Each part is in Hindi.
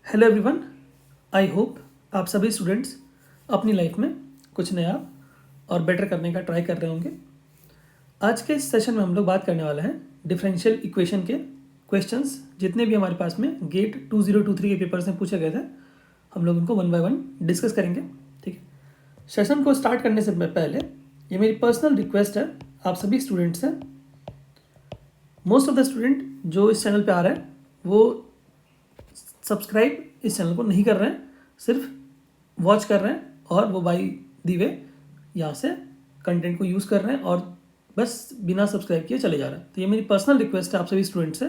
Hello everyone. आई होप आप सभी स्टूडेंट्स अपनी लाइफ में कुछ नया और बेटर करने का ट्राई कर रहे होंगे। आज के इस सेशन में हम लोग बात करने वाले हैं डिफरेंशियल इक्वेशन के क्वेश्चंस जितने भी हमारे पास में गेट 2023 के पेपर्स में पूछे गए थे, हम लोग उनको वन बाय वन डिस्कस करेंगे। ठीक है, सेशन को स्टार्ट करने से पहले ये मेरी पर्सनल रिक्वेस्ट है आप सभी स्टूडेंट्स से। मोस्ट ऑफ द स्टूडेंट जो इस चैनल पे आ रहे हैं वो सब्सक्राइब इस चैनल को नहीं कर रहे हैं, सिर्फ वॉच कर रहे हैं और वो बाई दी वे यहाँ से कंटेंट को यूज़ कर रहे हैं और बस बिना सब्सक्राइब किए चले जा रहे हैं। तो ये मेरी पर्सनल रिक्वेस्ट है आप सभी स्टूडेंट्स से।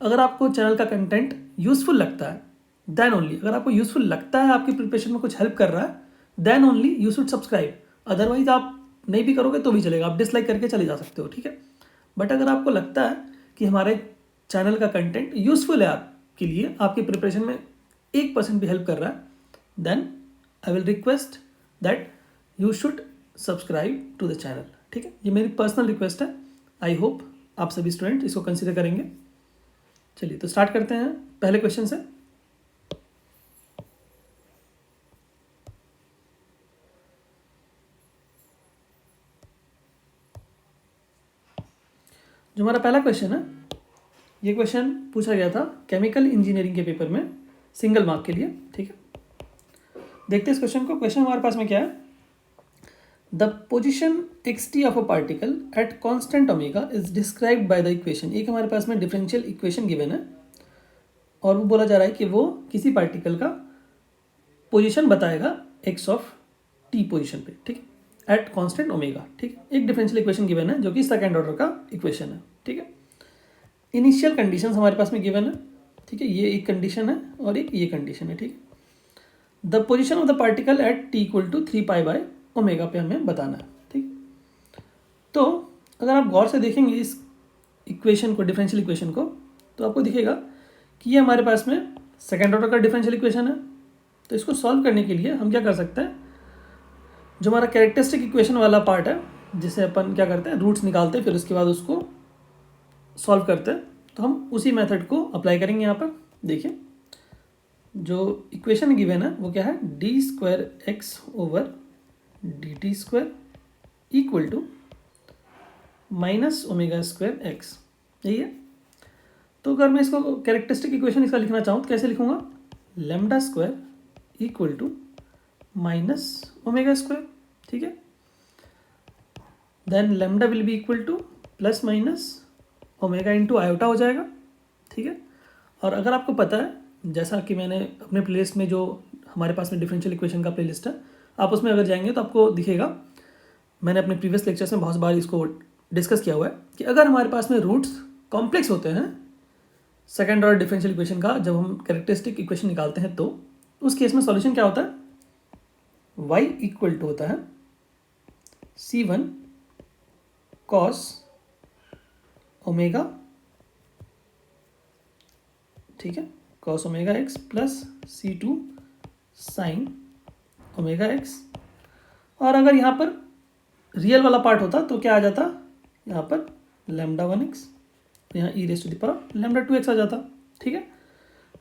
अगर आपको चैनल का कंटेंट यूज़फुल लगता है देन ओनली, अगर आपको यूज़फुल लगता है, आपकी प्रिपरेशन में कुछ हेल्प कर रहा है, then only you should subscribe. Otherwise आप नहीं भी करोगे तो भी चलेगा, आप डिसलाइक करके चले जा सकते हो। ठीक है, बट अगर आपको लगता है कि हमारे चैनल का कंटेंट यूज़फुल है आपके लिए, आपकी प्रिपरेशन में 1% भी हेल्प कर रहा है, then I will request that you should subscribe to the channel. ठीक है, ये मेरी पर्सनल रिक्वेस्ट है। आई होप आप सभी स्टूडेंट इसको कंसिडर करेंगे। चलिए तो स्टार्ट करते हैं पहले क्वेश्चन से। जो हमारा पहला क्वेश्चन है, ये क्वेश्चन पूछा गया था केमिकल इंजीनियरिंग के पेपर में सिंगल मार्क के लिए। ठीक है, देखते हैं इस क्वेश्चन को। क्वेश्चन हमारे पास में क्या है, the position xt of a particle at constant omega is described by the equation. एक हमारे पास में डिफरेंशियल इक्वेशन गिवन है और वो बोला जा रहा है कि वो किसी पार्टिकल का पोजीशन बताएगा x ऑफ t पोजीशन पे। ठीक है, एट कॉन्स्टेंट ओमेगा। ठीक है, एक डिफरेंशियल इक्वेशन गिवन है जो कि सेकेंड ऑर्डर का इक्वेशन है। ठीक है, इनिशियल कंडीशन हमारे पास में गिवन है। ठीक है, ये एक कंडीशन है और एक ये कंडीशन है। ठीक है, the position of the particle at t equal to 3π/ओमेगा पे हमें बताना है। ठीक, तो अगर आप गौर से देखेंगे इस इक्वेशन को, डिफरेंशियल इक्वेशन को, तो आपको दिखेगा कि ये हमारे पास में सेकेंड ऑर्डर का डिफरेंशियल इक्वेशन है। तो इसको सॉल्व करने के लिए हम क्या कर सकते हैं, जो हमारा कैरेक्टरिस्टिक इक्वेशन वाला पार्ट है जिसे अपन क्या करते हैं, रूट्स निकालते हैं, फिर उसके बाद उसको सॉल्व करते हैं, तो हम उसी मेथड को अप्लाई करेंगे यहाँ पर। देखिए जो इक्वेशन गिवन है वो क्या है, d²x/dt² इक्वल टू -ω²x, यही है। तो अगर मैं इसको कैरेक्टरिस्टिक इक्वेशन इसका लिखना चाहूँ तो कैसे लिखूँगा, λ² इक्वल टू -ω²। ठीक है, then lambda will be equal two plus minus omega into iota हो जाएगा। ठीक है, और अगर आपको पता है, जैसा कि मैंने अपने प्लेलिस्ट में, जो हमारे पास में डिफरेंशियल इक्वेशन का प्लेलिस्ट है, आप उसमें अगर जाएंगे तो आपको दिखेगा, मैंने अपने प्रीवियस लेक्चर्स में बहुत बार इसको डिस्कस किया हुआ है कि अगर हमारे पास में रूट्स कॉम्प्लेक्स होते हैं सेकेंड ऑर्डर डिफरेंशियल इक्वेशन का, जब हम कैरेक्टरिस्टिक इक्वेशन निकालते हैं, तो उस केस में सॉल्यूशन क्या होता है, y इक्वल टू होता है c1 cos ओमेगा, ठीक है, cos omega x plus c2 sine omega x। और अगर यहाँ पर रियल वाला पार्ट होता तो क्या आ जाता, यहाँ पर λ1x, यहाँ e⁻²x आ जाता। ठीक है,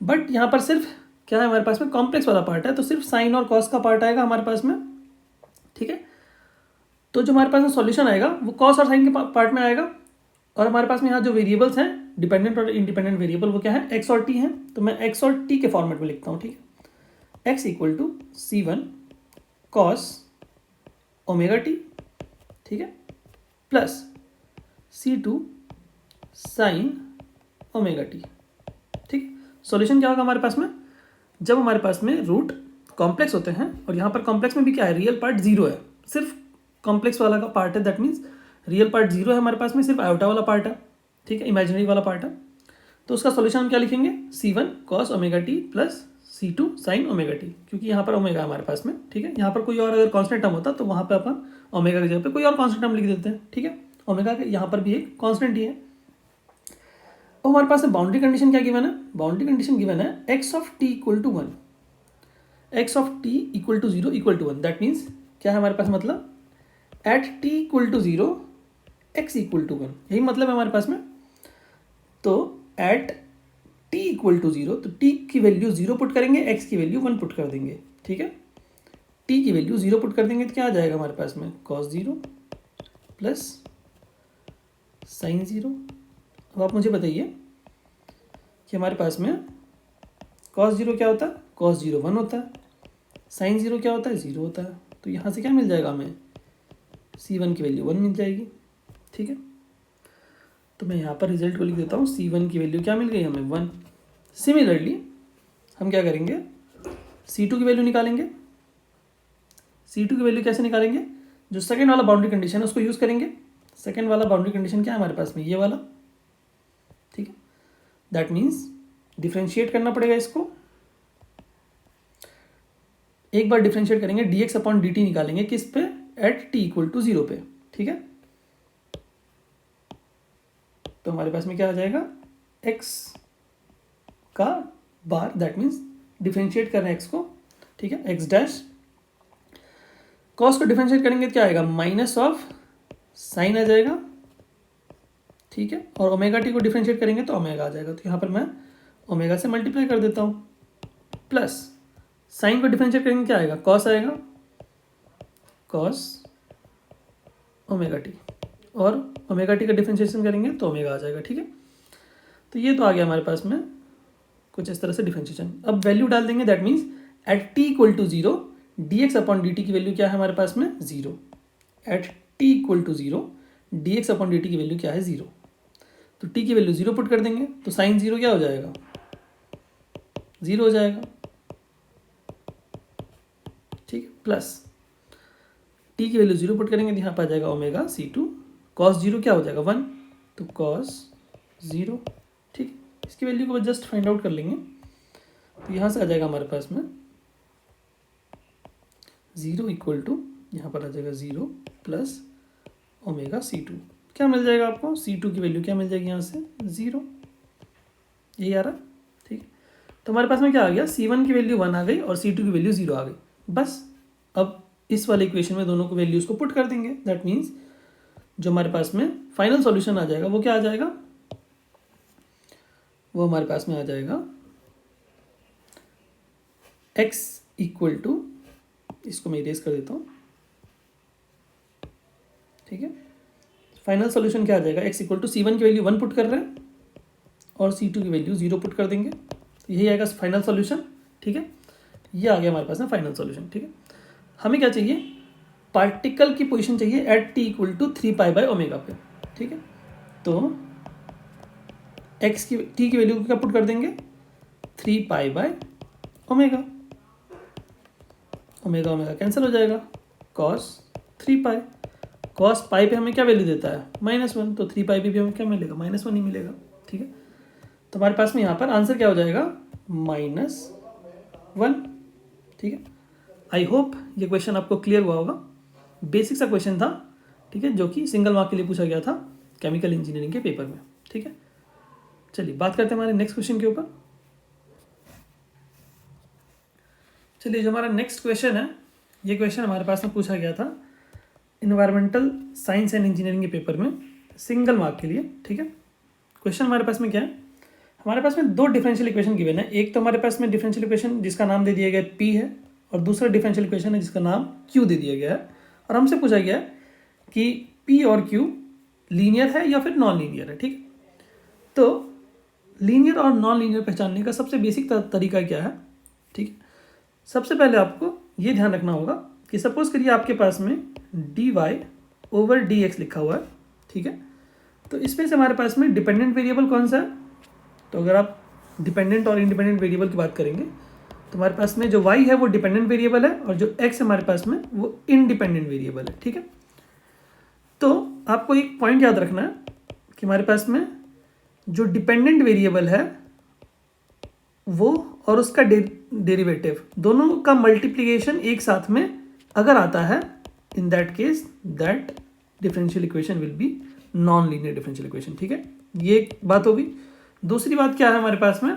बट यहाँ पर सिर्फ क्या है, हमारे पास में कॉम्प्लेक्स वाला पार्ट है, तो सिर्फ साइन और कॉस का पार्ट आएगा हमारे पास में। ठीक है, तो जो हमारे पास में सॉल्यूशन आएगा वो कॉस और साइन के पार्ट में आएगा। और हमारे पास में यहाँ जो वेरिएबल्स हैं, डिपेंडेंट और इंडिपेंडेंट वेरिएबल, वो क्या है, एक्स और टी हैं। तो मैं एक्स और टी के फॉर्मेट में लिखता हूँ। ठीक है, x equal to c1 cos omega t, ठीक है, plus c2 sine omega t. ठीक, सॉल्यूशन क्या होगा हमारे पास में, जब हमारे पास में रूट कॉम्प्लेक्स होते हैं, और यहाँ पर कॉम्प्लेक्स में भी क्या है, रियल पार्ट जीरो है, सिर्फ कॉम्प्लेक्स वाला का पार्ट है, that means real part zero है हमारे पास में, सिर्फ आयोटा वाला पार्ट है। ठीक है, इमेजिनरी वाला पार्ट है। तो उसका सॉल्यूशन हम क्या लिखेंगे, c1 cos omega T plus c2 sine omega T, क्योंकि यहाँ पर ओमेगा हमारे पास में। ठीक है, यहाँ पर कोई और अगर कॉन्स्टेंट टर्म होता तो वहाँ पर अपन ओमेगा की जगह पे कोई और कॉन्स्टेंट टर्म लिख देते हैं। ठीक है, ओमेगा के यहाँ पर भी एक कॉन्स्टेंट ही है। और हमारे पास में बाउंड्री कंडीशन क्या गिवन है, बाउंड्री कंडीशन गिवन है x of t equal to 1, x of t equal to 0 equal to 1। That means क्या है हमारे पास, मतलब at t equal to 0 x equal to 1, यही मतलब है हमारे पास में। तो एट t इक्वल टू 0, तो t की वैल्यू 0 पुट करेंगे, x की वैल्यू 1 पुट कर देंगे, ठीक है। t की वैल्यू 0 पुट कर देंगे तो क्या आ जाएगा हमारे पास में, cos 0 प्लस sin 0। अब आप मुझे बताइए कि हमारे पास में cos 0 क्या होता है, cos 0 1 होता है, sin 0 क्या होता है, 0 होता है। तो यहाँ से क्या मिल जाएगा हमें, c1 की वैल्यू 1 मिल जाएगी, ठीक है। तो मैं यहाँ पर रिजल्ट को लिख देता हूँ, c1 की वैल्यू क्या मिल गई हमें, 1। सिमिलरली हम क्या करेंगे, c2 की वैल्यू निकालेंगे। c2 की वैल्यू कैसे निकालेंगे, जो सेकेंड वाला बाउंड्री कंडीशन है उसको यूज़ करेंगे। सेकेंड वाला बाउंड्री कंडीशन क्या है हमारे पास में, ये वाला, ठीक है। दैट मीन्स डिफ्रेंशिएट करना पड़ेगा इसको, एक बार डिफ्रेंशिएट करेंगे dx अपॉन dt निकालेंगे, किस पे, एट t इक्वल टू 0 पे, ठीक है। तो हमारे पास में क्या आ जाएगा, x का बार, दैट मीन्स डिफ्रेंशिएट कर रहे हैं x को, ठीक है, x डैश। कॉस को डिफ्रेंशिएट करेंगे तो क्या आएगा, माइनस ऑफ साइन आ जाएगा, ठीक है। और ओमेगा टी को डिफ्रेंशिएट करेंगे तो ओमेगा आ जाएगा। तो यहाँ पर मैं ओमेगा से मल्टीप्लाई कर देता हूँ, प्लस साइन को डिफ्रेंशिएट करेंगे क्या आएगा, कॉस आएगा, कॉस ओमेगा टी, और ओमेगा टी का डिफ्रेंशिएशन करेंगे तो ओमेगा आ जाएगा, ठीक है। तो ये तो आ गया हमारे पास में कुछ इस तरह से डिफ्रेंशिएशन। अब वैल्यू डाल देंगे, that means at t equal to 0 dx upon dt की वैल्यू क्या है हमारे पास में, 0। At t equal to 0 dx upon dt की वैल्यू क्या है, 0। तो t की वैल्यू 0 पुट कर देंगे तो साइन 0 क्या हो जाएगा, 0 हो जाएगा, ठीक है। प्लस t की वैल्यू 0 पुट करेंगे तो यहाँ पर आ जाएगा ओमेगा c2, cos 0 क्या हो जाएगा, 1, तो cos 0, ठीक है। इसकी वैल्यू को जस्ट फाइंड आउट कर लेंगे तो यहाँ से आ जाएगा हमारे पास में 0 इक्वल टू, यहाँ पर आ जाएगा 0 प्लस ओमेगा c2, क्या मिल जाएगा आपको, c2 की वैल्यू क्या मिल जाएगी यहाँ से, 0, यही आ रहा, ठीक है। तो हमारे पास में क्या आ गया, c1 की वैल्यू 1 आ गई और c2 की वैल्यू 0 आ गई। बस अब इस वाले इक्वेशन में दोनों को वैल्यूज़ को पुट कर देंगे, दैट मीन्स जो हमारे पास में फाइनल सॉल्यूशन आ जाएगा वो क्या आ जाएगा, वो हमारे पास में आ जाएगा x इक्वल टू, इसको मैं इरेज कर देता हूँ, ठीक है। फाइनल सॉल्यूशन क्या आ जाएगा, x इक्वल टू c1 की वैल्यू 1 पुट कर रहे हैं और c2 की वैल्यू 0 पुट कर देंगे, तो यही आएगा फाइनल सॉल्यूशन, ठीक है। ये आ गया हमारे पास में फाइनल सॉल्यूशन, ठीक है। हमें क्या चाहिए, पार्टिकल की पोजीशन चाहिए at t equal to 3 pi by omega पे, ठीक है। तो x की t की वैल्यू क्या पुट कर देंगे, 3 pi by omega, omega omega cancel हो जाएगा, cos 3 पाई, cos पाई पे हमें क्या वैल्यू देता है, -1, तो 3 पाई भी हमें क्या मिलेगा, -1 ही मिलेगा, ठीक है। तो हमारे पास में यहाँ पर आंसर क्या हो जाएगा, -1, ठीक है। आई होप ये क्वेश्चन आपको क्लियर हुआ होगा, बेसिक सा क्वेश्चन था, ठीक है, जो कि सिंगल मार्क के लिए पूछा गया था केमिकल इंजीनियरिंग के पेपर में, ठीक है। चलिए बात करते हैं हमारे नेक्स्ट क्वेश्चन के ऊपर। चलिए जो हमारा नेक्स्ट क्वेश्चन है, ये क्वेश्चन हमारे पास में पूछा गया था इन्वायरमेंटल साइंस एंड इंजीनियरिंग के पेपर में सिंगल मार्क के लिए, ठीक है। क्वेश्चन हमारे पास में क्या है, हमारे पास में दो डिफरेंशियल इक्वेशन गिवन है। एक तो हमारे पास में डिफरेंशियल इक्वेशन जिसका नाम दे दिया गया P है, और दूसरा डिफरेंशियल इक्वेशन है जिसका नाम Q दे दिया गया है। और हमसे पूछा गया है कि P और Q लीनियर है या फिर नॉन लीनियर है, ठीक है। तो लीनियर और नॉन लीनियर पहचानने का सबसे बेसिक तरीका क्या है, ठीक है। सबसे पहले आपको ये ध्यान रखना होगा कि सपोज करिए आपके पास में dy/dx लिखा हुआ है, ठीक है। तो इसमें से हमारे पास में डिपेंडेंट वेरिएबल कौन सा है, तो अगर आप डिपेंडेंट और इंडिपेंडेंट वेरिएबल की बात करेंगे तो हमारे पास में जो y है वो डिपेंडेंट वेरिएबल है और जो x हमारे पास में वो इंडिपेंडेंट वेरिएबल है, ठीक है। तो आपको एक पॉइंट याद रखना है कि हमारे पास में जो डिपेंडेंट वेरिएबल है वो और उसका डेरिवेटिव दोनों का मल्टीप्लिकेशन एक साथ में अगर आता है, इन that case that differential equation will be non linear differential equation, ठीक है। ये एक बात होगी। दूसरी बात क्या है हमारे पास में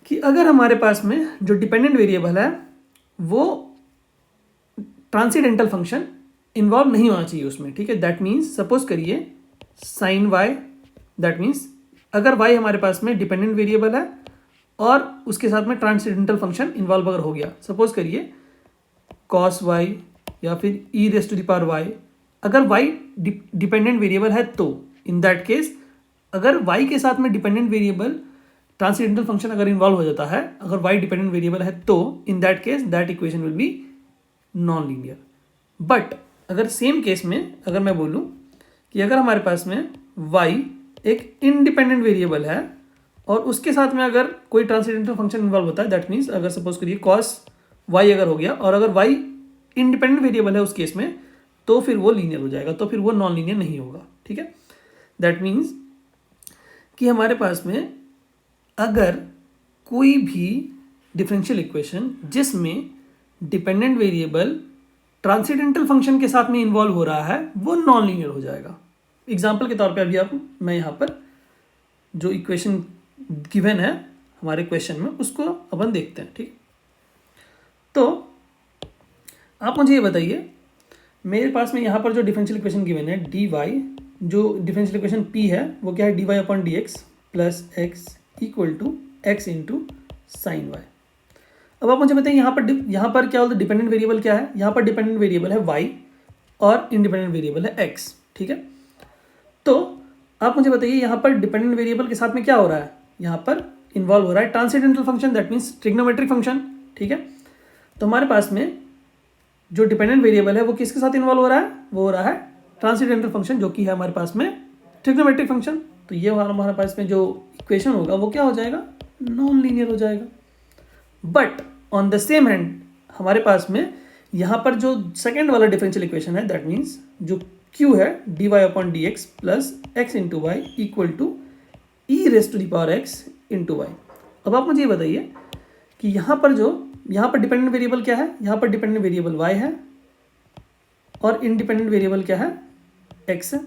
कि अगर हमारे पास में जो डिपेंडेंट वेरिएबल है वो ट्रांसीडेंटल फंक्शन इन्वॉल्व नहीं होना चाहिए उसमें, ठीक है। दैट मीन्स सपोज करिए साइन वाई, दैट मीन्स अगर y हमारे पास में डिपेंडेंट वेरिएबल है और उसके साथ में ट्रांससेंडेंटल फंक्शन इन्वॉल्व अगर हो गया, सपोज करिए cos y या फिर e raise to the power y, अगर y डिपेंडेंट वेरिएबल है तो इन दैट केस, अगर y के साथ में डिपेंडेंट वेरिएबल ट्रांससेंडेंटल फंक्शन अगर इन्वॉल्व हो जाता है, अगर y डिपेंडेंट वेरिएबल है तो in that case that equation will be non linear. But अगर सेम केस में अगर मैं बोलूँ कि अगर हमारे पास में y एक इंडिपेंडेंट वेरिएबल है और उसके साथ में अगर कोई ट्रांससेंडेंटल फंक्शन इन्वॉल्व होता है, दैट मीन्स अगर सपोज करिए cos y अगर हो गया और अगर y इंडिपेंडेंट वेरिएबल है उस केस में, तो फिर वो लीनियर हो जाएगा, तो फिर वो नॉन लीनियर नहीं होगा। ठीक है, दैट मीन्स कि हमारे पास में अगर कोई भी डिफरेंशियल इक्वेशन जिसमें डिपेंडेंट वेरिएबल ट्रांससेंडेंटल फंक्शन के साथ में इन्वॉल्व हो रहा है वो नॉन लीनियर हो जाएगा। एग्जाम्पल के तौर पे अभी आप मैं यहाँ पर जो इक्वेशन गिवन है हमारे क्वेश्चन में उसको अपन देखते हैं। ठीक, तो आप मुझे ये बताइए, मेरे पास में यहाँ पर जो डिफरेंशियल इक्वेशन गिवन है dy, जो डिफरेंशियल इक्वेशन p है वो क्या है, dy upon dx plus x equal to x into sine y. अब आप मुझे बताइए यहाँ पर क्या बोलते, डिपेंडेंट वेरिएबल क्या है, यहाँ पर डिपेंडेंट वेरिएबल है y और इंडिपेंडेंट वेरिएबल है x। ठीक है, तो आप मुझे बताइए यहाँ पर डिपेंडेंट वेरिएबल के साथ में क्या हो रहा है, यहाँ पर इन्वॉल्व हो रहा है transcendental function, that means trigonometric function. ठीक है, तो हमारे पास में जो डिपेंडेंट वेरिएबल है वो किसके साथ इन्वॉल्व हो रहा है, वो हो रहा है ट्रांससेंडेंटल फंक्शन जो कि है हमारे पास में ट्रिग्नोमेट्रिक फंक्शन। तो ये हमारे पास में जो इक्वेशन होगा वो क्या हो जाएगा, नॉन लीनियर हो जाएगा। But on the same hand हमारे पास में यहाँ पर जो सेकेंड वाला डिफरेंशियल इक्वेशन है, दैट मीन्स जो q है dy upon d x plus x into y equal to e raise to the power x into y. अब आप मुझे ये बताइए कि यहाँ पर डिपेंडेंट वेरिएबल क्या है, यहाँ पर डिपेंडेंट वेरिएबल y है और इंडिपेंडेंट वेरिएबल क्या है, x है।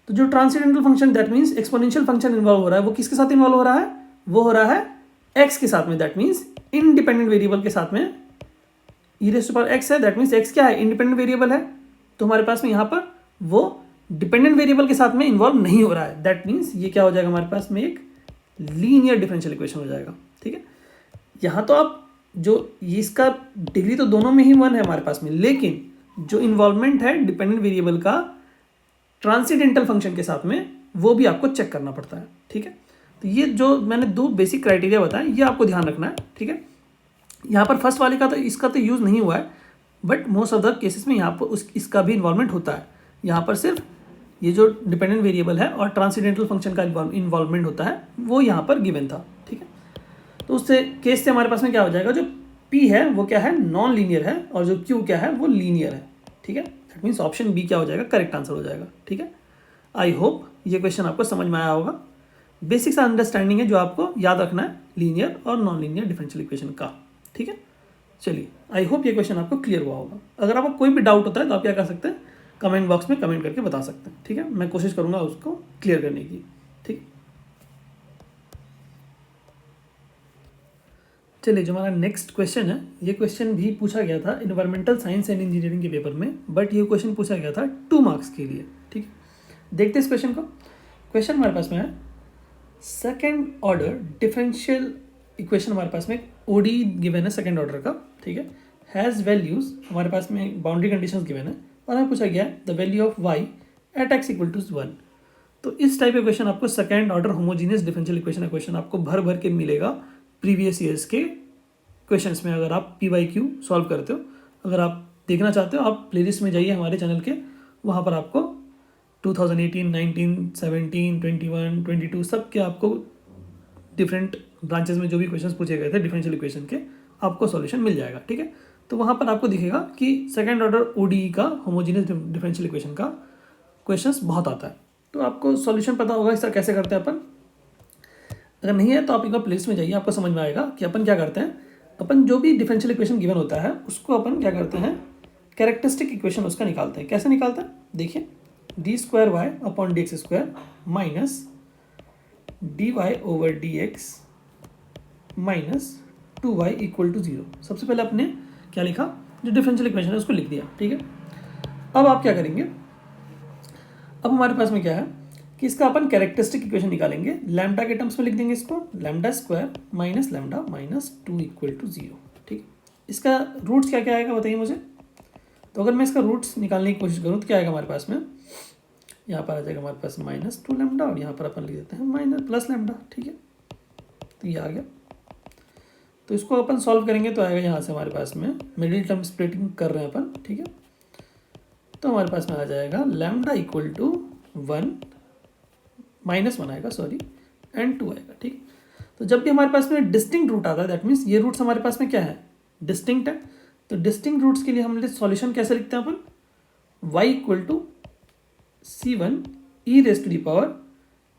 तो जो transcendental function that means exponential function involve हो रहा है वो किसके साथ इन्वॉल्व हो रहा है, वो हो रहा है x के साथ में, दैट मीन्स इंडिपेंडेंट वेरिएबल के साथ में ई रेस टू पावर x है, दैट मीन्स x क्या है, इंडिपेंडेंट वेरिएबल है। तो हमारे पास में यहाँ पर वो डिपेंडेंट वेरिएबल के साथ में इन्वॉल्व नहीं हो रहा है, दैट मीन्स ये क्या हो जाएगा, हमारे पास में एक लीनियर डिफरेंशियल इक्वेशन हो जाएगा। ठीक है, यहाँ तो आप जो इसका डिग्री तो दोनों में ही 1 है हमारे पास में, लेकिन जो इन्वॉल्वमेंट है डिपेंडेंट वेरिएबल का ट्रांससेंडेंटल फंक्शन के साथ में वो भी आपको चेक करना पड़ता है। ठीक है, तो ये जो मैंने 2 बेसिक क्राइटेरिया बताए ये आपको ध्यान रखना है। ठीक है, यहाँ पर फर्स्ट वाले का तो इसका तो यूज़ नहीं हुआ है, but most of the cases में यहाँ पर इसका भी इन्वॉल्वमेंट होता है। यहाँ पर सिर्फ ये जो डिपेंडेंट वेरिएबल है और ट्रांससेंडेंटल फंक्शन का इन्वॉल्वमेंट होता है वो यहाँ पर गिवन था। ठीक है, तो उससे केस से हमारे पास में क्या हो जाएगा, जो p है वो क्या है, नॉन लीनियर है और जो q क्या है वो लीनियर है। ठीक है, दैट मीन्स ऑप्शन बी क्या हो जाएगा, करेक्ट आंसर हो जाएगा। ठीक है, आई होप ये क्वेश्चन आपको समझ में आया होगा। बेसिक सा अंडरस्टैंडिंग है जो आपको याद रखना है लीनियर और नॉन लीनियर डिफरेंशियल इक्वेशन का। ठीक है, चलिए आई होप ये क्वेश्चन आपको क्लियर हुआ होगा। अगर आपको कोई भी डाउट होता है तो आप क्या कर सकते हैं, कमेंट बॉक्स में कमेंट करके बता सकते हैं। ठीक है, मैं कोशिश करूँगा उसको क्लियर करने की। ठीक, चलिए जो हमारा नेक्स्ट क्वेश्चन है, ये क्वेश्चन भी पूछा गया था इन्वायरमेंटल साइंस एंड इंजीनियरिंग के पेपर में, बट ये क्वेश्चन पूछा गया था 2 मार्क्स के लिए। ठीक है, देखते हैं इस क्वेश्चन को। क्वेश्चन हमारे पास में है सेकेंड ऑर्डर डिफरेंशियल इक्वेशन, हमारे पास में ओडी गिवन है सेकेंड ऑर्डर का। ठीक है, हैज़ वैल्यूज, हमारे पास में बाउंड्री कंडीशंस गिवन है और हमें पूछा गया है the value of y at x equal to 1। तो इस टाइप का क्वेश्चन आपको second order homogeneous differential equation का क्वेश्चन आपको भर के मिलेगा प्रीवियस ईयर्स के क्वेश्चंस में। अगर आप PYQ सॉल्व करते हो, अगर आप देखना चाहते हो आप प्लेलिस्ट में जाइए हमारे चैनल के, वहाँ पर आपको 2018, 19, 17, 21, 22 सब के आपको डिफरेंट ब्रांचेस में जो भी क्वेश्चंस पूछे गए थे डिफरेंशियल इक्वेशन के, आपको सॉल्यूशन मिल जाएगा। ठीक है, तो वहाँ पर आपको दिखेगा कि सेकेंड ऑर्डर ODE का होमोजीनियस डिफरेंशियल इक्वेशन का क्वेश्चंस बहुत आता है, तो आपको सॉल्यूशन पता होगा इस तरह कैसे करते हैं अपन। अगर नहीं है तो आप एक बार प्लेलिस्ट में जाइए, आपको समझ में आएगा कि अपन क्या करते हैं। अपन जो भी डिफरेंशियल इक्वेशन गिवन होता है उसको अपन क्या करते हैं, कैरेक्टरिस्टिक इक्वेशन उसका निकालते हैं। कैसे निकालते हैं, देखिए d² upon dx² minus dy over dx minus 2y equal to 0। सबसे पहले आपने क्या लिखा, जो डिफरेंशियल इक्वेशन है उसको लिख दिया। ठीक है, अब आप क्या करेंगे, अब हमारे पास में क्या है कि इसका अपन कैरेक्टरिस्टिक इक्वेशन निकालेंगे, लैम्डा के टर्म्स में लिख देंगे इसको, lambda square minus lambda minus 2 equal to 0। ठीक, इसका रूट्स क्या क्या आएगा बताइए मुझे। तो अगर मैं इसका रूट्स निकालने की कोशिश करूँ तो क्या आएगा हमारे पास में, यहाँ पर आ जाएगा हमारे पास -2 लैम्डा और यहाँ पर अपन लिख देते हैं माइनस प्लस लैम्डा। ठीक है, तो ये आ गया। तो इसको अपन सॉल्व करेंगे तो आएगा यहाँ से हमारे पास में, मिडिल टर्म स्प्लिटिंग कर रहे हैं अपन। ठीक है, तो हमारे पास में आ जाएगा लैम्डा इक्वल टू 1 -1 आएगा सॉरी एंड 2 आएगा। ठीक, तो जब भी हमारे पास में डिस्टिंक्ट रूट आता है दैट मीन्स ये रूट्स हमारे पास में क्या है, डिस्टिंक्ट है। तो डिस्टिंक्ट रूट्स के लिए हम सॉल्यूशन कैसे लिखते हैं अपन, y equal to c1 e raise to the power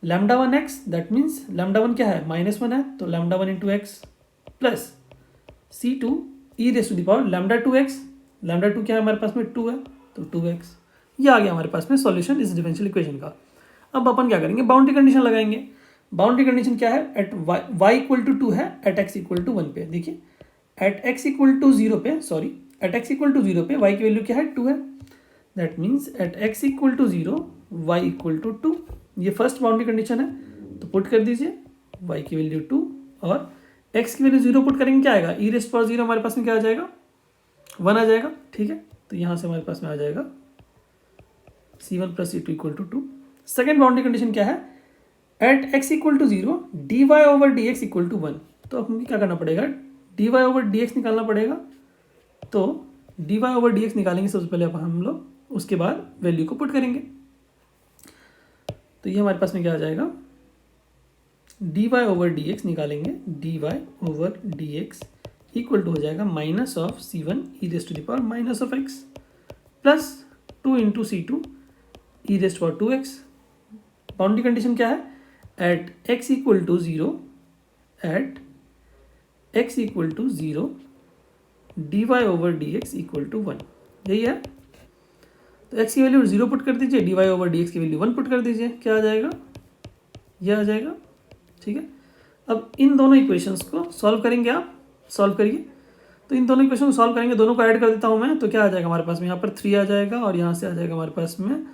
lambda 1 x, that means lambda 1 क्या है -1 है तो lambda 1 into x plus c2 e raise to the power lambda 2x, lambda 2 क्या है हमारे पास में 2 है तो 2x। ये आ गया हमारे पास में सॉल्यूशन इस डिफरेंशियल इक्वेशन का। अब अपन क्या करेंगे, बाउंड्री कंडीशन लगाएंगे। बाउंड्री कंडीशन क्या है, एट y इक्वल टू 2 है एट x इक्वल टू 1 पे। देखिए एट x इक्वल टू 0 पे, sorry at x equal to 0 पे y की वैल्यू क्या है 2 है, that means at x equal to 0 y equal to 2। ये फर्स्ट बाउंड्री कंडीशन है, तो पुट कर दीजिए y की वैल्यू 2 और x की वैल्यू 0 पुट करेंगे, क्या आएगा, e रेस्ट पावर 0 हमारे पास में क्या आ जाएगा 1 आ जाएगा। ठीक है, तो यहाँ से हमारे पास में आ जाएगा c1 plus c2 equal to 2। Second boundary condition क्या है, at x equal to 0 dy over dx equal to 1। तो अब हमें क्या करना पड़ेगा, dy ओवर dx निकालना पड़ेगा। तो dy ओवर dx निकालेंगे सबसे पहले अब हम लोग, उसके बाद वैल्यू को पुट करेंगे। तो ये हमारे पास में क्या आ जाएगा, dy ओवर dx निकालेंगे, dy over dx equal to हो जाएगा minus of c1 e raise to the power minus of x plus 2 into c2 e raise to power 2x। Boundary condition क्या है, at x equal to 0 at x equal to 0 dy over dx equal to 1, यही है। तो x की वैल्यू 0 पुट कर दीजिए, dy ओवर dx की वैल्यू 1 पुट कर दीजिए, क्या आ जाएगा, यह आ जाएगा। ठीक है, अब इन दोनों इक्वेशंस को सॉल्व करेंगे, आप सॉल्व करिए। तो इन दोनों इक्वेशन को सॉल्व करेंगे, दोनों को ऐड कर देता हूँ मैं, तो क्या आ जाएगा हमारे पास में, यहाँ पर 3 आ जाएगा और यहाँ से आ जाएगा हमारे पास में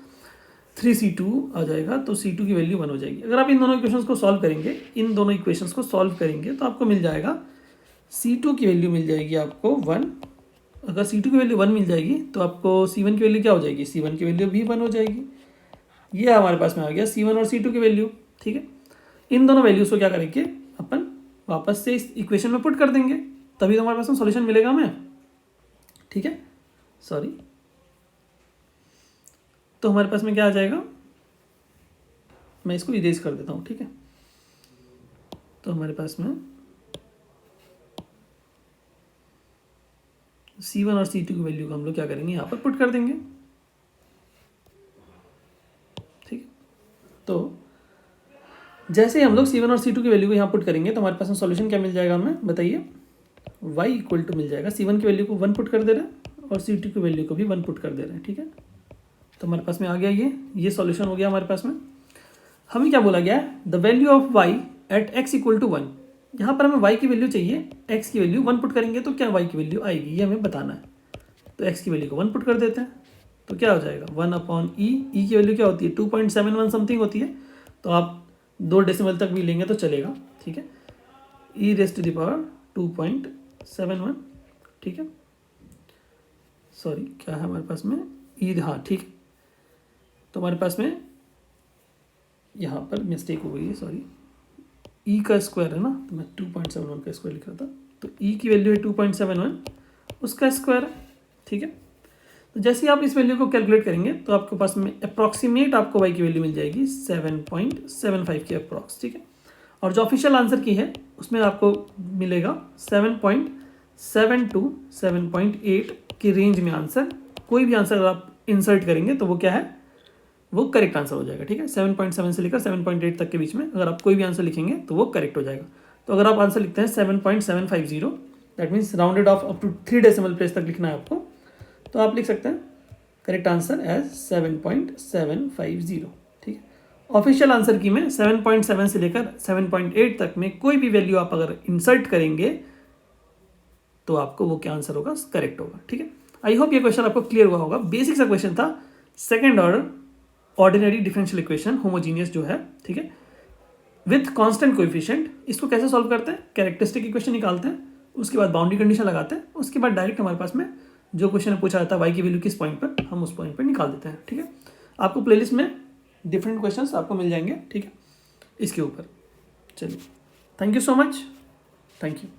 3c2 आ जाएगा, तो c2 की वैल्यू 1 हो जाएगी। अगर आप इन दोनों इक्वेशंस को सॉल्व करेंगे, इन दोनों इक्वेशंस को सॉल्व करेंगे तो आपको मिल जाएगा c2 की वैल्यू मिल जाएगी आपको 1। अगर c2 की वैल्यू 1 मिल जाएगी तो आपको c1 की वैल्यू क्या हो जाएगी, c1 की वैल्यू भी 1 हो जाएगी। ये हमारे पास में आ गया c1 और c2 की वैल्यू। ठीक है, इन दोनों वैल्यूज़ को क्या करेंगे अपन वापस से इस इक्वेशन में पुट कर देंगे, तभी तो हमारे पास में सॉल्यूशन मिलेगा हमें। ठीक है, सॉरी, तो हमारे पास में क्या आ जाएगा, मैं इसको इरेज कर देता हूँ। ठीक है, तो हमारे पास में c1 और c2 की वैल्यू को हम लोग क्या करेंगे, यहाँ पर पुट कर देंगे। ठीक है, तो जैसे हम लोग c1 और c2 की वैल्यू को यहाँ पुट करेंगे तो हमारे पास में सॉल्यूशन क्या मिल जाएगा हमें, बताइए, y इक्वल टू मिल जाएगा, c1 की वैल्यू को 1 पुट कर दे रहे हैं और c2 की वैल्यू को भी 1 पुट कर दे रहे हैं। ठीक है, तो हमारे पास में आ गया ये सॉल्यूशन हो गया हमारे पास में। हमें क्या बोला गया है, the value of y at x equal to 1। यहाँ पर हमें y की वैल्यू चाहिए, x की वैल्यू 1 पुट करेंगे तो क्या y की वैल्यू आएगी, ये हमें बताना है। तो x की वैल्यू को 1 पुट कर देते हैं, तो क्या हो जाएगा 1 अपॉन e की वैल्यू क्या होती है 2.71 समथिंग होती है, तो आप 2 डेसिमल तक भी लेंगे तो चलेगा। ठीक है, e raise to the power 2.71। ठीक है, सॉरी क्या है हमारे पास में e, हाँ ठीक है, तो हमारे पास में यहाँ पर मिस्टेक हो गई है, सॉरी, e का स्क्वायर है ना, तो मैं 2.71 का स्क्वायर लिख रहा था, तो e की वैल्यू है 2.71, उसका स्क्वायर है। ठीक है, तो जैसे ही आप इस वैल्यू को कैलकुलेट करेंगे तो आपके पास में अप्रॉक्सीमेट आपको y की वैल्यू मिल जाएगी 7.75 की अप्रॉक्स। ठीक है, और जो ऑफिशियल आंसर की है उसमें आपको मिलेगा 7.7 to 7.8 की रेंज में आंसर। कोई भी आंसर अगर आप इंसर्ट करेंगे तो वो क्या है, वो करेक्ट आंसर हो जाएगा। ठीक है, 7.7 से लेकर 7.8 तक के बीच में अगर आप कोई भी आंसर लिखेंगे तो वो करेक्ट हो जाएगा। तो अगर आप आंसर लिखते हैं 7.750, that means rounded off up to 3 decimal place तक लिखना है आपको, तो आप लिख सकते हैं करेक्ट आंसर एज 7.750। ठीक है, ऑफिशियल आंसर की में 7.7 से लेकर 7.8 तक में कोई भी वैल्यू आप अगर इंसर्ट करेंगे तो आपको वो क्या आंसर होगा, करेक्ट होगा। ठीक है, आई होप ये क्वेश्चन आपको क्लियर हुआ होगा। बेसिक सा क्वेश्चन था, second order ordinary differential equation homogeneous जो है, ठीक है, विथ कांस्टेंट कोएफिशिएंट। इसको कैसे सॉल्व करते हैं, कैरेक्टरिस्टिक इक्वेशन निकालते हैं, उसके बाद बाउंड्री कंडीशन लगाते हैं, उसके बाद डायरेक्ट हमारे पास में जो क्वेश्चन पूछा जाता है वाई की वैल्यू किस पॉइंट पर, हम उस पॉइंट पर निकाल देते हैं। ठीक है, आपको प्लेलिस्ट में डिफरेंट क्वेश्चंस आपको मिल जाएंगे, ठीक है, इसके ऊपर। चलिए, thank you so much, thank you.